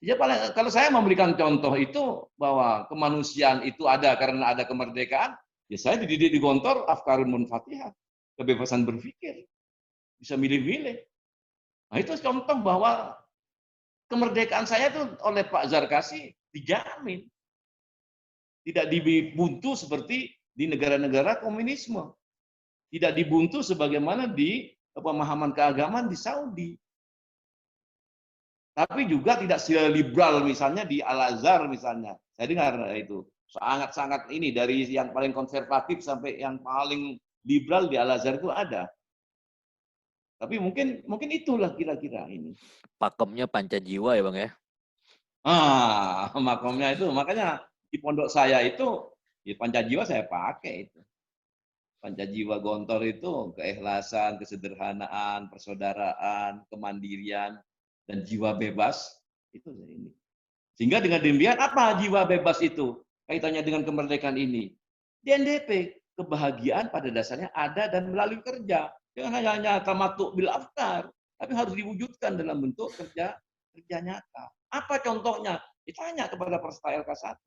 Ya kalau saya memberikan contoh itu bahwa kemanusiaan itu ada karena ada kemerdekaan, ya saya dididik di Gontor afkarun munfatihah, kebebasan berpikir, bisa milih-milih. Nah itu contoh bahwa kemerdekaan saya itu oleh Pak Zarkasi dijamin, tidak dibuntu seperti di negara-negara komunisme, tidak dibuntu sebagaimana di pemahaman keagamaan di Saudi. Tapi juga tidak liberal misalnya di Al-Azhar misalnya. Saya dengar itu sangat-sangat ini dari yang paling konservatif sampai yang paling liberal di Al-Azhar itu ada. Tapi mungkin itulah kira-kira ini. Pakemnya panca jiwa ya Bang ya. Makomnya itu makanya di pondok saya itu ya Pancajiwa saya pakai itu. Pancajiwa Gontor itu keikhlasan, kesederhanaan, persaudaraan, kemandirian, dan jiwa bebas itu ini. Sehingga dengan demikian apa jiwa bebas itu kaitannya dengan kemerdekaan ini? Di NDP kebahagiaan pada dasarnya ada dan melalui kerja. Jangan hanya tamatuk bil afkar, tapi harus diwujudkan dalam bentuk kerja nyata. Apa contohnya? Ditanya kepada peserta LK1.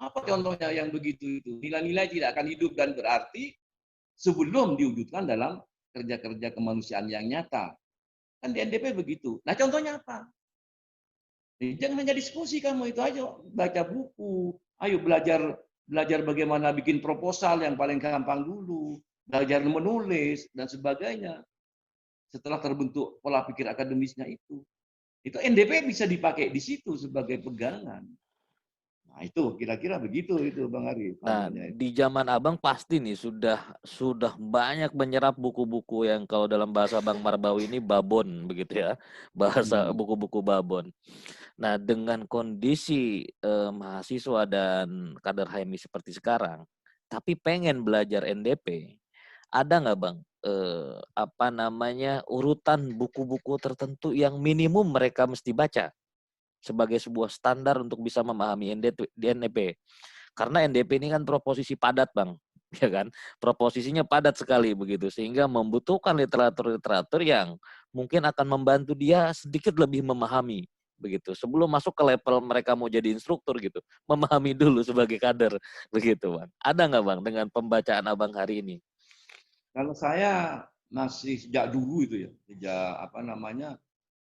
Apa contohnya yang begitu itu? Nilai-nilai tidak akan hidup dan berarti sebelum diwujudkan dalam kerja-kerja kemanusiaan yang nyata. Kan di NDP begitu. Nah contohnya apa? Jangan hanya diskusi kamu itu aja, baca buku, ayo belajar bagaimana bikin proposal yang paling gampang dulu, belajar menulis dan sebagainya. Setelah terbentuk pola pikir akademisnya itu NDP bisa dipakai di situ sebagai pegangan. Nah itu kira-kira begitu itu Bang Ari. Nah, di zaman Abang pasti nih sudah banyak menyerap buku-buku yang kalau dalam bahasa Bang Marbawi ini babon begitu ya. Bahasa buku-buku babon. Nah, dengan kondisi mahasiswa dan kader HMI seperti sekarang, tapi pengen belajar NDP, ada nggak Bang urutan buku-buku tertentu yang minimum mereka mesti baca sebagai sebuah standar untuk bisa memahami NDP? Karena NDP ini kan proposisi padat Bang, ya kan? Proposisinya padat sekali begitu, sehingga membutuhkan literatur-literatur yang mungkin akan membantu dia sedikit lebih memahami begitu. Sebelum masuk ke level mereka mau jadi instruktur gitu, memahami dulu sebagai kader begitu Bang. Ada nggak Bang dengan pembacaan Abang hari ini? Kalau saya masih sejak dulu itu ya,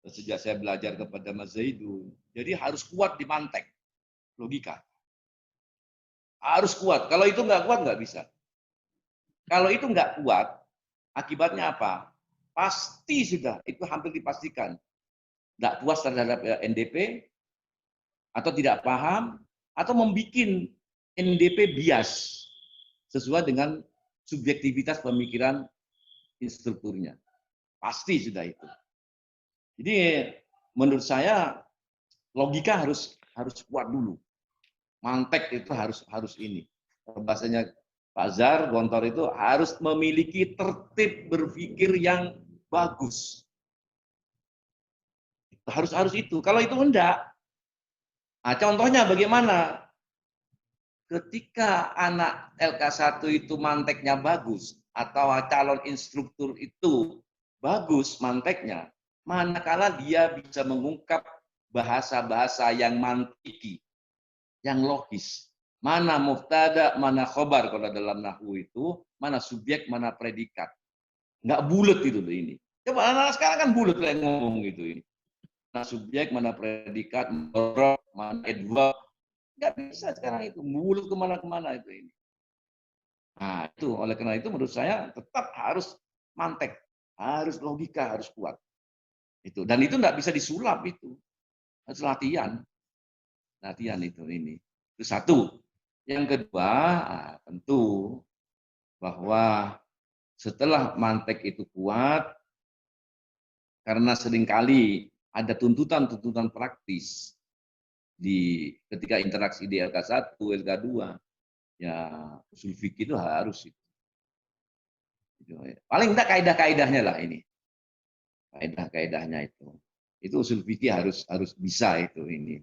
sejak saya belajar kepada Mas Zaidun. Jadi harus kuat di mantek, logika. Harus kuat. Kalau itu nggak kuat nggak bisa. Kalau itu nggak kuat, akibatnya apa? Pasti sudah, itu hampir dipastikan. Nggak puas terhadap NDP, atau tidak paham, atau membuat NDP bias sesuai dengan subjektivitas pemikiran instrukturnya. Pasti sudah itu. Jadi menurut saya logika harus kuat dulu. Mantek itu harus ini. Bahasanya Pak Zar, Gontor itu harus memiliki tertib berpikir yang bagus. Harus itu. Kalau itu enggak, nah contohnya bagaimana? Ketika anak LK1 itu manteknya bagus, atau calon instruktur itu bagus manteknya, manakala dia bisa mengungkap bahasa-bahasa yang mantiki, yang logis. Mana mubtada, mana khobar kalau dalam nahwu itu, mana subjek, mana predikat. Nggak bulat itu ini. Coba anak sekarang kan bulat yang ngomong gitu ini. Mana subjek, mana predikat, mana adverb. Nggak bisa sekarang itu. Bulat kemana-kemana itu ini. Nah itu, oleh karena itu menurut saya tetap harus mantek. Harus logika, harus kuat. Itu. Dan itu nggak bisa disulap itu. Harus latihan. Latihan itu ini. Itu satu. Yang kedua, tentu bahwa setelah mantek itu kuat, karena seringkali ada tuntutan-tuntutan praktis ketika interaksi di LK1, LK2, ya usul fikih itu harus. Paling enggak kaidah-kaidahnya lah ini. Kaidah-kaidahnya itu. Itu usul fikih harus bisa itu ini.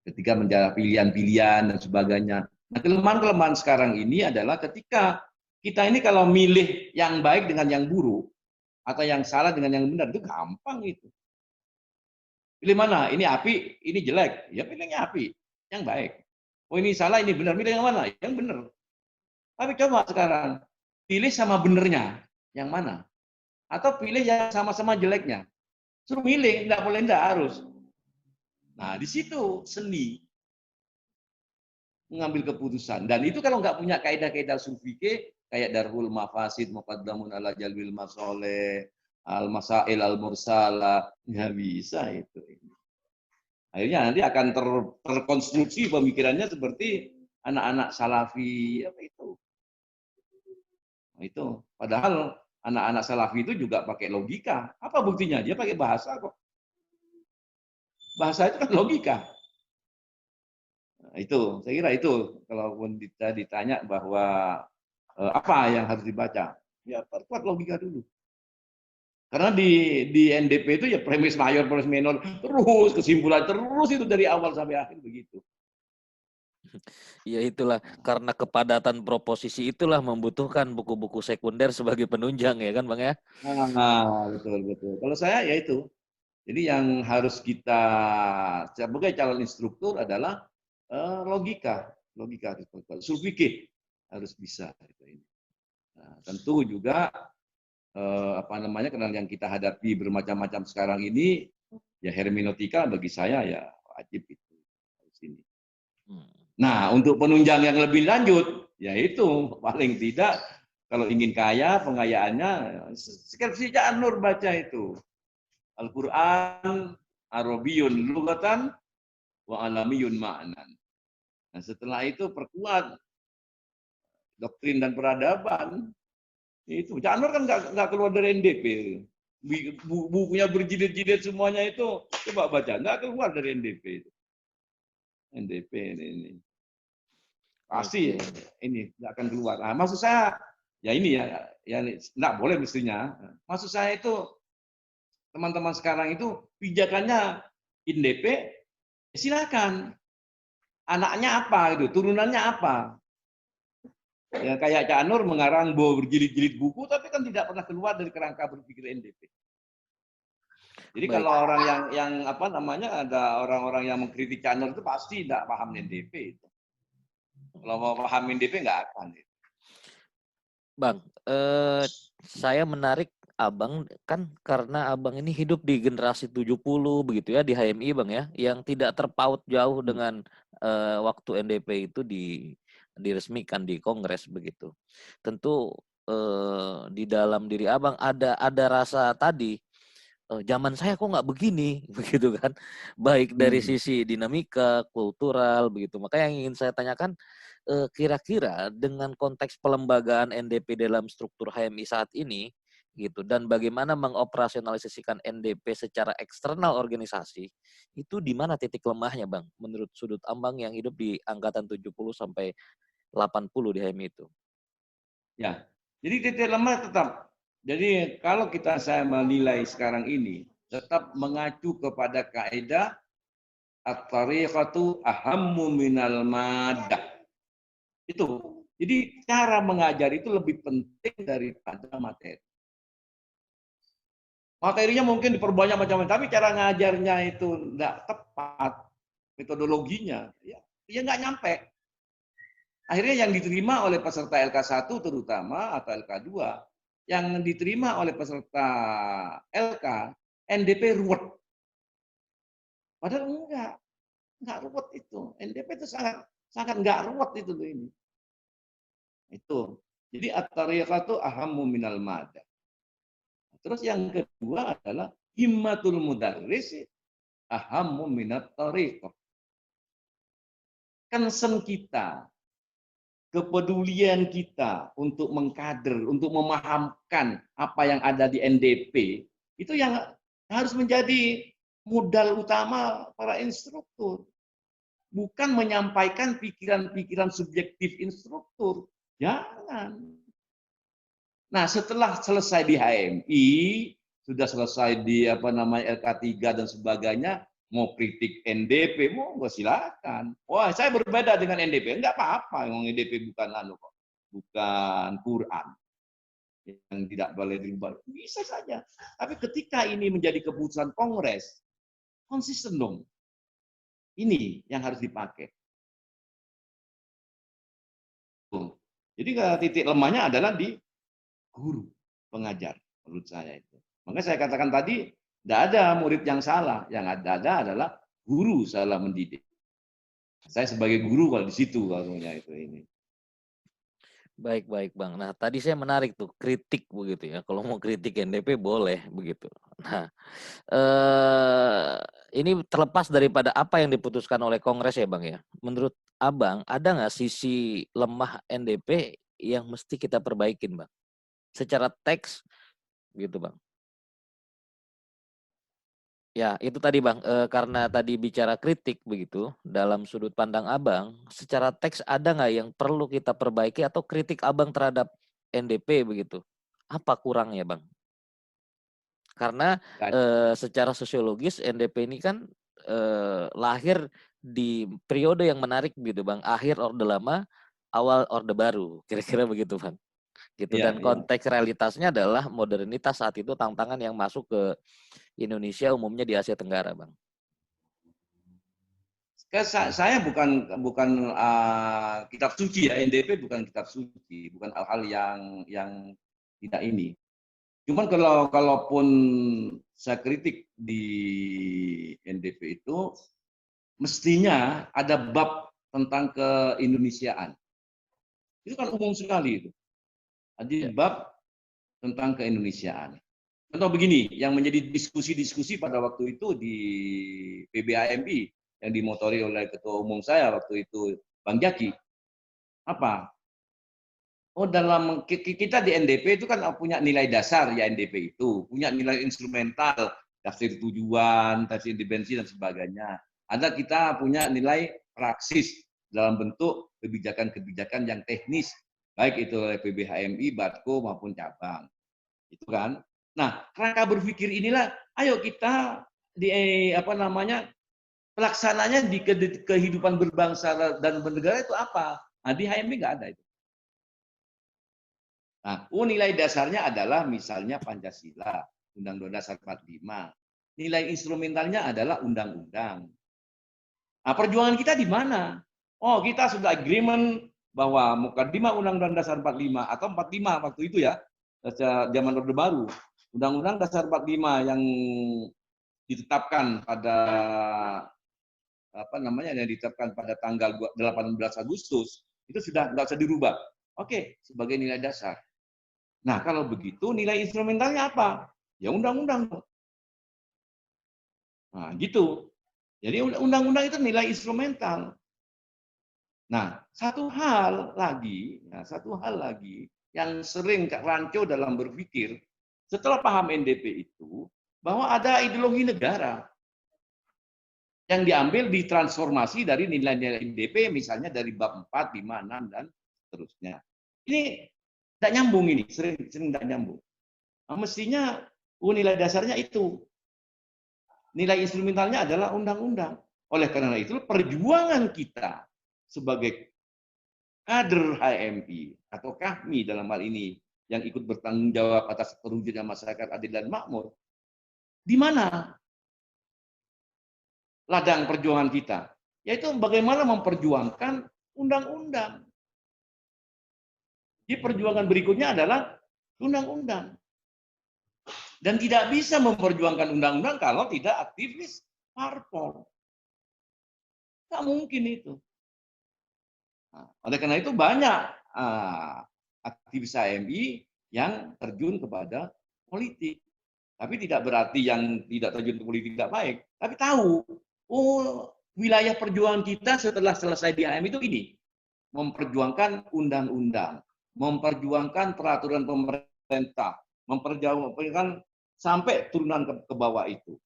Ketika menjadi pilihan-pilihan dan sebagainya. Nah, kelemahan-kelemahan sekarang ini adalah ketika kita ini kalau milih yang baik dengan yang buruk atau yang salah dengan yang benar itu gampang itu. Pilih mana? Ini api, ini jelek. Ya pilihnya api, yang baik. Oh ini salah, ini benar. Pilih yang mana? Yang benar. Tapi coba sekarang pilih sama benernya, yang mana? Atau pilih yang sama-sama jeleknya. Suruh milih, enggak boleh enggak harus. Nah, di situ seni mengambil keputusan. Dan itu kalau nggak punya kaidah-kaidah sulfike, kayak darhul mafasid, muqaddamun ala jalbil masoleh, al-masail al-mursala, nggak bisa itu. Akhirnya nanti akan terkonstruksi pemikirannya seperti anak-anak salafi, apa itu. Nah, itu. Padahal anak-anak salafi itu juga pakai logika. Apa buktinya? Dia pakai bahasa kok. Bahasa itu kan logika. Nah, itu, saya kira itu kalau kita ditanya bahwa apa yang harus dibaca, ya perkuat logika dulu. Karena di NDP itu ya premis mayor, premis minor, terus kesimpulan terus itu dari awal sampai akhir begitu. Ya itulah karena kepadatan proposisi itulah membutuhkan buku-buku sekunder sebagai penunjang ya kan Bang ya. Nah, betul betul. Kalau saya ya itu. Jadi yang harus kita sebagai calon instruktur adalah logika, logika harus perkuat. Usul fikih harus bisa gitu ini. Nah, tentu juga apa namanya karena yang kita hadapi bermacam-macam sekarang ini ya hermeneutika bagi saya ya wajib itu harus ini. Nah, untuk penunjang yang lebih lanjut yaitu paling tidak kalau ingin kaya pengayaannya skripsi Ja'an Nur baca itu. Al-Qur'an Arabiyun lughatan wa alamiyun ma'nan. Nah, setelah itu perkuat doktrin dan peradaban. Itu Ja'an Nur kan nggak keluar dari NDP. Bukunya berjilid-jilid semuanya itu coba baca, nggak keluar dari NDP. NDP ini pasti ini nggak akan keluar. Nah, maksud saya ya ini ya nggak boleh mestinya. Maksud saya itu teman-teman sekarang itu pijakannya NDP silakan. Anaknya apa itu, turunannya apa? Ya kayak Cak Nur mengarang berjilid-jilid buku tapi kan tidak pernah keluar dari kerangka berpikir NDP. Jadi Baik. kalau orang yang apa namanya ada orang-orang yang mengkritik Cak Nur itu pasti tidak paham NDP itu. Kalau mau paham NDP nggak akan. Bang, saya menarik Abang kan karena Abang ini hidup di generasi 70 begitu ya di HMI Bang ya, yang tidak terpaut jauh dengan waktu NDP itu diresmikan di Kongres begitu. Tentu di dalam diri Abang ada rasa tadi zaman saya kok nggak begini begitu kan, baik dari sisi dinamika kultural begitu. Maka yang ingin saya tanyakan kira-kira dengan konteks pelembagaan NDP dalam struktur HMI saat ini gitu dan bagaimana mengoperasionalisasikan NDP secara eksternal organisasi itu di mana titik lemahnya Bang menurut sudut Abang yang hidup di angkatan 70 sampai 80 di HMI itu. Ya. Jadi titik lemah tetap. Jadi kalau saya menilai sekarang ini tetap mengacu kepada kaidah at-tariqatu ahammu minal madah. Itu. Jadi cara mengajar itu lebih penting daripada materi. Materinya mungkin diperbanyak macam-macam, tapi cara ngajarnya itu enggak tepat, metodologinya, ya nggak nyampe. Akhirnya yang diterima oleh peserta LK1 terutama atau LK2, yang diterima oleh peserta LK, NDP ruwet. Padahal enggak ruwet itu. NDP itu sangat enggak ruwet itu loh ini. Itu. Jadi at-tariqatu ahammu minal madah. Terus yang kedua adalah himmatul mudarris ahammu minat tariqah. Concern kita, kepedulian kita untuk mengkader, untuk memahamkan apa yang ada di NDP, itu yang harus menjadi modal utama para instruktur. Bukan menyampaikan pikiran-pikiran subjektif instruktur. Jangan. Nah, setelah selesai di HMI, sudah selesai di LK3 dan sebagainya, mau kritik NDP, mau silakan. Wah, saya berbeda dengan NDP, enggak apa-apa, yang NDP bukan kok, bukan Quran yang tidak boleh dirubah, bisa saja. Tapi ketika ini menjadi keputusan Kongres, konsisten dong. Ini yang harus dipakai. Jadi titik lemahnya adalah di guru, pengajar, menurut saya itu. Makanya saya katakan tadi, tidak ada murid yang salah, yang ada adalah guru salah mendidik. Saya sebagai guru kalau di situ kalau itu ini. Baik, baik Bang. Nah, tadi saya menarik tuh kritik begitu ya. Kalau mau kritik NDP boleh begitu. Nah, ini terlepas daripada apa yang diputuskan oleh Kongres ya Bang ya. Menurut Abang, ada nggak sisi lemah NDP yang mesti kita perbaikin Bang? Secara teks gitu Bang. Ya, itu tadi Bang, karena tadi bicara kritik begitu, dalam sudut pandang Abang, secara teks ada nggak yang perlu kita perbaiki atau kritik Abang terhadap NDP begitu? Apa kurangnya Bang? Karena secara sosiologis NDP ini kan lahir di periode yang menarik gitu Bang, akhir Orde Lama, awal Orde Baru, kira-kira begitu Bang. Gitu, Iya, dan iya. konteks realitasnya adalah modernitas saat itu tantangan yang masuk ke Indonesia umumnya di Asia Tenggara Bang. Saya bukan kitab suci ya, NDP bukan kitab suci, bukan hal-hal yang tidak ini. Cuman kalaupun saya kritik di NDP itu, mestinya ada bab tentang keindonesiaan. Itu kan umum sekali itu. Ya. Ada bab tentang keindonesiaan. Contoh begini, yang menjadi diskusi-diskusi pada waktu itu di PBAMI yang dimotori oleh ketua umum saya waktu itu, Bang Jaki. Apa? Oh, dalam kita di NDP itu kan punya nilai dasar ya, NDP itu punya nilai instrumental, tafsir tujuan, tafsir dimensi dan sebagainya. Ada kita punya nilai praksis dalam bentuk kebijakan-kebijakan yang teknis, baik itu oleh PBHMI, Batko maupun cabang. Itu kan. Nah, kerangka berpikir inilah, ayo kita di pelaksananya di kehidupan berbangsa dan bernegara itu apa? Nah, di HMI nggak ada itu. Nah, nilai dasarnya adalah misalnya Pancasila, Undang-Undang Dasar 45. Nilai instrumentalnya adalah undang-undang. Nah, perjuangan kita di mana? Oh, kita sudah agreement bahwa mukadimah Undang-Undang Dasar 45 atau 45 waktu itu ya, zaman Orde Baru. Undang-Undang Dasar 45 yang ditetapkan pada yang ditetapkan pada tanggal 18 Agustus itu sudah nggak usah dirubah. Oke, sebagai nilai dasar. Nah, kalau begitu nilai instrumentalnya apa? Ya undang-undang. Nah, gitu. Jadi undang-undang itu nilai instrumental. Nah, satu hal lagi yang sering Kak Ranco dalam berpikir setelah paham NDP itu bahwa ada ideologi negara yang diambil ditransformasi dari nilai-nilai NDP misalnya dari bab 4, 5, 6 dan seterusnya. Ini tidak nyambung ini, sering tidak nyambung. Nah, mestinya nilai dasarnya itu. Nilai instrumentalnya adalah undang-undang. Oleh karena itu, perjuangan kita sebagai kader HMI atau kami dalam hal ini yang ikut bertanggung jawab atas terwujudnya masyarakat adil dan makmur, di mana ladang perjuangan kita? Yaitu bagaimana memperjuangkan undang-undang. Jadi perjuangan berikutnya adalah undang-undang. Dan tidak bisa memperjuangkan undang-undang kalau tidak aktivis parpol. Tidak mungkin itu. Nah, oleh karena itu banyak aktivis HMI yang terjun kepada politik. Tapi tidak berarti yang tidak terjun ke politik tidak baik. Tapi tahu, wilayah perjuangan kita setelah selesai di HMI itu ini. Memperjuangkan undang-undang, memperjuangkan peraturan pemerintah, memperjuangkan sampai turunan ke bawah itu.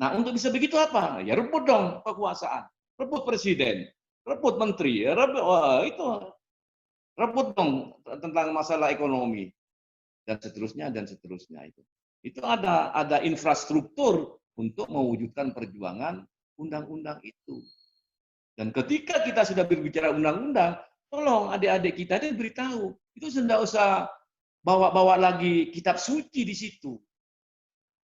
Nah, untuk bisa begitu apa? Ya rebut dong kekuasaan, rebut presiden, rebut menteri, rebut dong tentang masalah ekonomi dan seterusnya itu. Itu ada infrastruktur untuk mewujudkan perjuangan undang-undang itu. Dan ketika kita sudah berbicara undang-undang, tolong adik-adik kita ini beritahu. Itu sudah usah bawa-bawa lagi kitab suci di situ.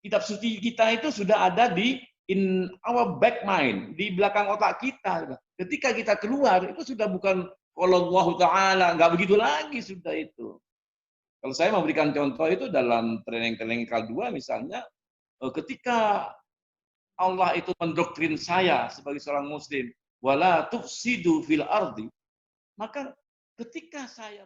Kitab suci kita itu sudah ada di in our back mind, di belakang otak kita. Ketika kita keluar, itu sudah bukan kalau Allah Ta'ala, nggak begitu lagi sudah itu. Kalau saya memberikan contoh itu dalam training K2 misalnya, ketika Allah itu mendoktrin saya sebagai seorang muslim, wala tufsidu fil ardi, maka ketika saya